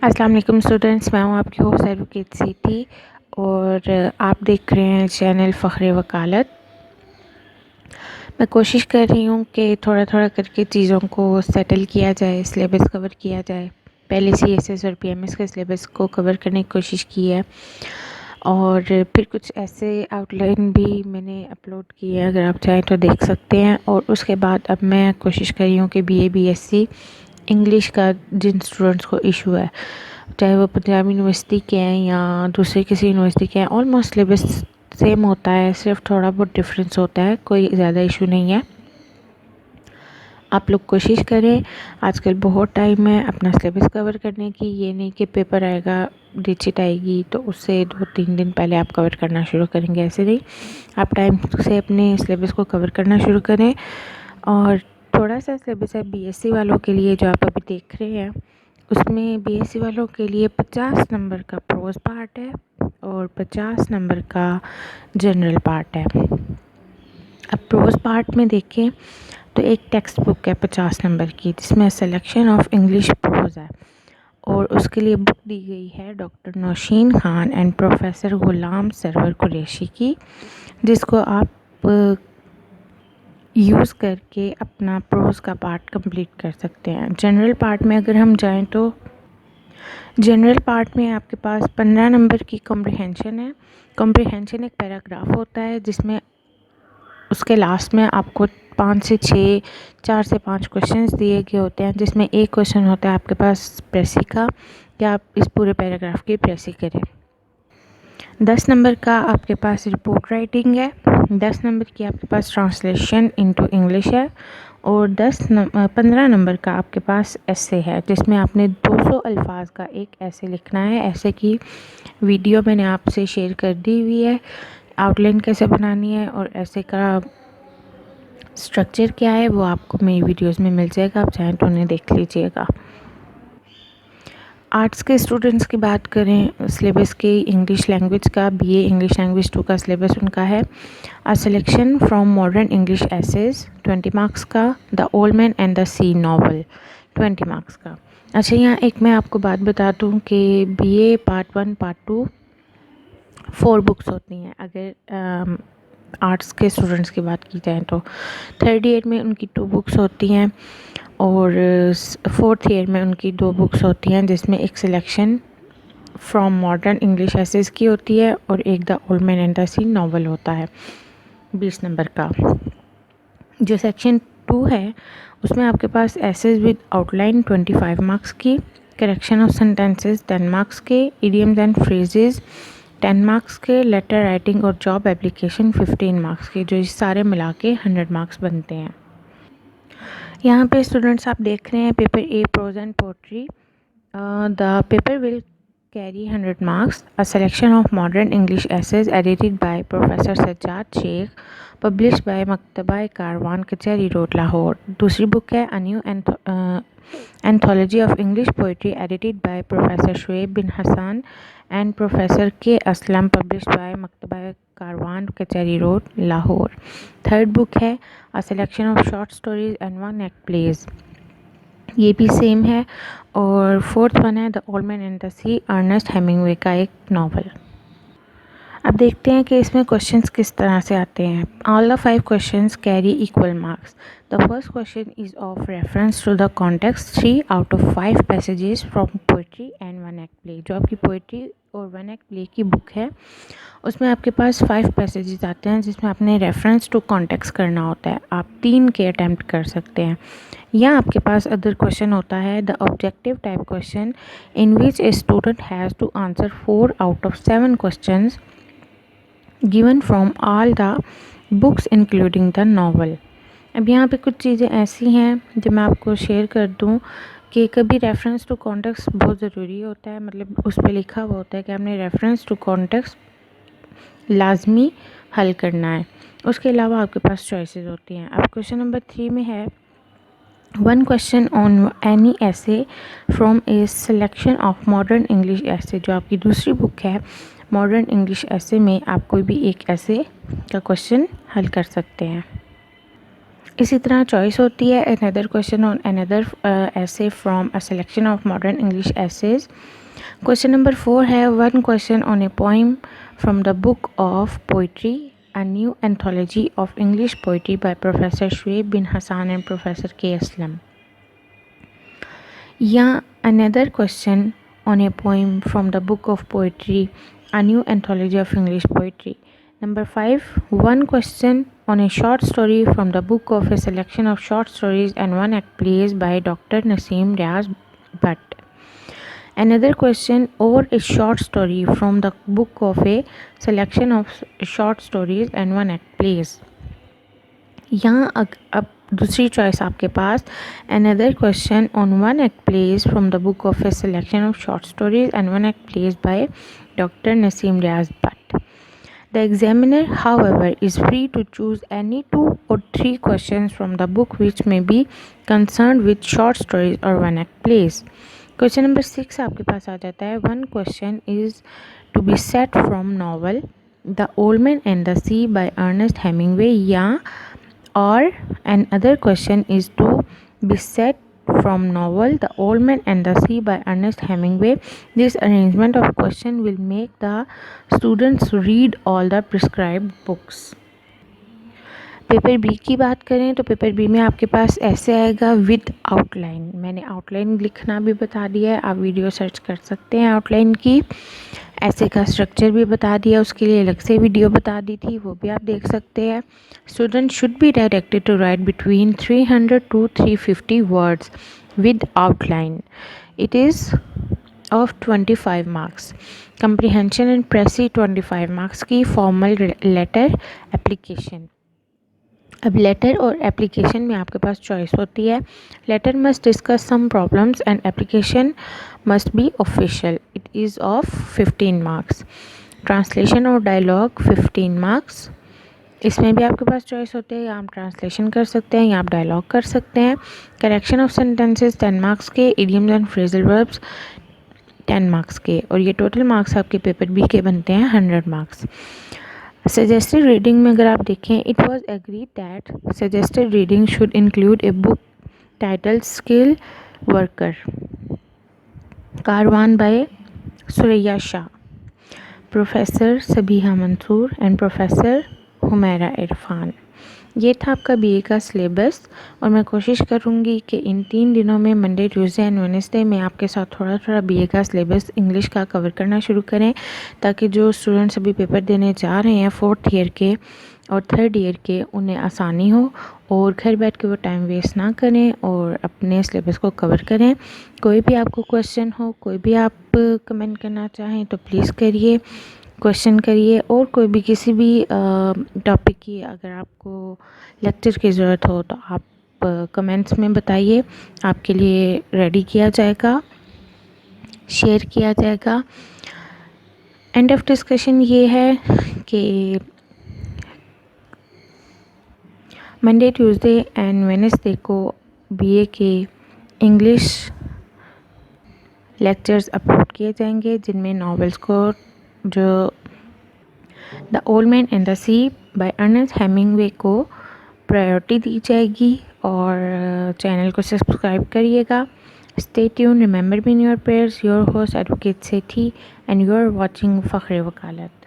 अस्सलाम वालेकुम स्टूडेंट्स, मैं हूँ आपकी होस्ट एडवोकेट सीटी और आप देख रहे हैं चैनल फ़ख्र वकालत। मैं कोशिश कर रही हूँ कि थोड़ा थोड़ा करके चीज़ों को सेटल किया जाए, सिलेबस कवर किया जाए। पहले सीएसएस और पीएमएस के सिलेबस को कवर करने की कोशिश की है और फिर कुछ ऐसे आउटलाइन भी मैंने अपलोड की है, अगर आप चाहें तो देख सकते हैं। और उसके बाद अब मैं कोशिश कर रही हूँ कि बीए बीएससी इंग्लिश का जिन स्टूडेंट्स को इशू है, चाहे वो पंजाब यूनिवर्सिटी के हैं या दूसरे किसी यूनिवर्सिटी के हैं, ऑलमोस्ट सिलेबस सेम होता है, सिर्फ थोड़ा बहुत डिफरेंस होता है, कोई ज़्यादा इशू नहीं है। आप लोग कोशिश करें, आजकल बहुत टाइम है अपना सिलेबस कवर करने की। ये नहीं कि पेपर आएगा, डेट शीट आएगी तो उससे 2-3 दिन पहले आप कवर करना शुरू करेंगे, ऐसे नहीं। आप टाइम से अपने सिलेबस को कवर करना शुरू करें। और थोड़ा सा सिलेबस है बीएससी वालों के लिए जो आप अभी देख रहे हैं, उसमें बीएससी वालों के लिए 50 नंबर का प्रोज पार्ट है और 50 नंबर का जनरल पार्ट है। अब प्रोज पार्ट में देखें तो एक टेक्स्ट बुक है 50 नंबर की, जिसमें सिलेक्शन ऑफ इंग्लिश प्रोज है और उसके लिए बुक दी गई है doctor Naushin Khan and professor Ghulam Sarwar Qureshi की, जिसको आप यूज़ करके अपना प्रोज का पार्ट कंप्लीट कर सकते हैं। जनरल पार्ट में अगर हम जाएं तो जनरल पार्ट में आपके पास 15 नंबर की कॉम्प्रिहेंशन है। कॉम्प्रिहेंशन एक पैराग्राफ होता है जिसमें उसके लास्ट में आपको 5 से 6, 4 से 5 क्वेश्चंस दिए गए होते हैं, जिसमें एक क्वेश्चन होता है आपके पास प्रेसी का, कि आप इस पूरे पैराग्राफ की प्रेसी करें। 10 नंबर का आपके पास रिपोर्ट राइटिंग है, 10 नंबर की आपके पास ट्रांसलेशन इनटू इंग्लिश है और 15 नंबर का आपके पास ऐसे है, जिसमें आपने 200 अल्फाज का एक ऐसे लिखना है। ऐसे की वीडियो मैंने आपसे शेयर कर दी हुई है, आउटलाइन कैसे बनानी है और ऐसे का स्ट्रक्चर क्या है वो आपको मेरी वीडियोस में मिल जाएगा, आप चाहें तो उन्हें देख लीजिएगा। आर्ट्स के स्टूडेंट्स की बात करें सिलेबस के इंग्लिश लैंग्वेज का, बीए इंग्लिश लैंग्वेज 2 का सिलेबस उनका है a selection from modern English essays 20 marks का, the old man and the sea novel 20 marks का। अच्छा, यहाँ एक मैं आपको बात बता दूँ कि बीए पार्ट 1 पार्ट 2 4 बुक्स होती हैं। अगर आर्ट्स के स्टूडेंट्स की बात की जाए तो थर्ड ईयर में उनकी 2 बुक्स होती हैं और फोर्थ ईयर में उनकी 2 बुक्स होती हैं, जिसमें एक selection from modern English essays की होती है और एक the old man and the sea novel होता है 20 नंबर का। जो सेक्शन 2 है उसमें आपके पास एसेस विद आउटलाइन 25 मार्क्स की, करेक्शन ऑफ सेंटेंसेस 10 मार्क्स के, इडियम्स एंड फ्रेजेस 10 मार्क्स के, लेटर राइटिंग और जॉब एप्लीकेशन 15 मार्क्स के, जो इस सारे मिला के 100 मार्क्स बनते हैं। यहाँ पे स्टूडेंट्स आप देख रहे हैं paper A prose and poetry. The paper will carry 100 marks. A selection of modern English essays edited by Professor Sajjad Sheikh, published by Maktaba Karwan Kachari Road, Lahore. दूसरी बुक है A New Anthology of English Poetry edited by Professor Shoaib bin Hassan and Professor K. Aslam, published by Maktaba Karwan Kachari Road, Lahore. Third book है A Selection of Short Stories and One Act Plays, ये भी same है। और fourth one है the old man and the sea, Ernest Hemingway का एक novel. अब देखते हैं कि इसमें क्वेश्चंस किस तरह से आते हैं। All the 5 questions carry equal marks. The first question is of reference to the context 3 out of 5 passages from poetry and one act play. जो आपकी पोइट्री और वन एक्ट प्ले की बुक है उसमें आपके पास 5 पैसेजेस आते हैं, जिसमें आपने रेफरेंस टू कॉन्टेक्स्ट करना होता है। आप 3 के अटैम्प्ट कर सकते हैं। या आपके पास अदर क्वेश्चन होता है the objective type question, in which a student has to answer 4 out of 7 questions given from all the books including the novel. अब यहाँ पे कुछ चीज़ें ऐसी हैं जो मैं आपको शेयर कर दूँ कि कभी रेफरेंस टू कॉन्टेक्स्ट बहुत ज़रूरी होता है, मतलब उस पर लिखा हुआ होता है कि हमने रेफरेंस टू कॉन्टेक्स्ट लाजमी हल करना है। उसके अलावा आपके पास चॉइसेस होती हैं। अब क्वेश्चन नंबर 3 में है वन क्वेश्चन ऑन एनी ऐसे from A selection of modern English ऐसे। जो आपकी दूसरी बुक है मॉडर्न इंग्लिश ऐसे में आप कोई भी एक ऐसे का क्वेश्चन हल कर सकते हैं। इसी तरह चॉइस होती है another question on another essay from a selection of modern English essays. Question number 4 है one question on a poem from the book of poetry a new anthology of English poetry by professor Shoaib bin Hasan and professor K Aslam, या another question on a poem from the book of poetry a new anthology of English poetry. Number 5, one question on a short story from the book of a selection of short stories and one act plays by Dr. Naseem Riaz Bhatt. Another question or a short story from the book of a selection of short stories and one act plays. यहाँ अब दूसरी choice आपके पास another question on one act plays from the book of a selection of short stories and one act plays by Dr. Naseem Riaz Bhatt. The examiner, however, is free to choose any 2 or 3 questions from the book which may be concerned with short stories or one act plays. Question number 6 आपके पास आ जाता है one question is to be set from novel The Old Man and the Sea by Ernest Hemingway, या or another question is to be set from novel The Old Man and the Sea by Ernest Hemingway. This arrangement of question will make the students read all the prescribed books. Paper B की बात करें तो paper B में आपके पास ऐसे आएगा with outline. मैंने outline लिखना भी बता दिया है, आप वीडियो सर्च कर सकते हैं आउटलाइन की। ऐसे का स्ट्रक्चर भी बता दिया, उसके लिए अलग से वीडियो बता दी थी, वो भी आप देख सकते हैं। Student should be directed to write between 300 to 350 words with outline. It is of 25 marks. Comprehension and precis 25 marks की। Formal letter application. अब लेटर और एप्लीकेशन में आपके पास चॉइस होती है। Letter must discuss some problems and application must be official. It is of 15 marks. Translation और dialogue 15 marks. इसमें भी आपके पास चॉइस होते हैं, या आप ट्रांसलेशन कर सकते हैं या आप डायलॉग कर सकते हैं। करेक्शन ऑफ सेंटेंसेस 10 मार्क्स के। Idioms and phrasal verbs 10 marks के। और ये टोटल मार्क्स आपके पेपर बी के बनते हैं 100 मार्क्स। सजेस्टेड रीडिंग में अगर आप देखें, it was agreed that suggested reading should include a book title skill worker caravan by Suraiya Shah, professor Sabiha Mansoor and professor Humaira Irfan. ये था आपका बीए का सिलेबस, और मैं कोशिश करूँगी कि इन 3 दिनों में मंडे, ट्यूसडे एंड वेडनेसडे में आपके साथ थोड़ा थोड़ा बीए का सिलेबस इंग्लिश का कवर करना शुरू करें, ताकि जो स्टूडेंट्स अभी पेपर देने जा रहे हैं 4th ईयर के और 3rd ईयर के, उन्हें आसानी हो और घर बैठ के वो टाइम वेस्ट ना करें और अपने सिलेबस को कवर करें। कोई भी आपको क्वेश्चन हो, कोई भी आप कमेंट करना चाहें तो प्लीज़ करिए, क्वेश्चन करिए। और कोई भी किसी भी टॉपिक की अगर आपको लेक्चर की ज़रूरत हो तो आप कमेंट्स में बताइए, आपके लिए रेडी किया जाएगा, शेयर किया जाएगा। एंड ऑफ डिस्कशन ये है कि मंडे, ट्यूसडे एंड वेडनेसडे को बीए के इंग्लिश लेक्चर्स अपलोड किए जाएंगे, जिनमें नॉवेल्स को जो the old man and the sea by Ernest Hemingway को प्रायोरिटी दी जाएगी। और चैनल को सब्सक्राइब करिएगा। Stay tune, remember me in your prayers. Your host advocate Sethi and you are watching Fakhr वकालत।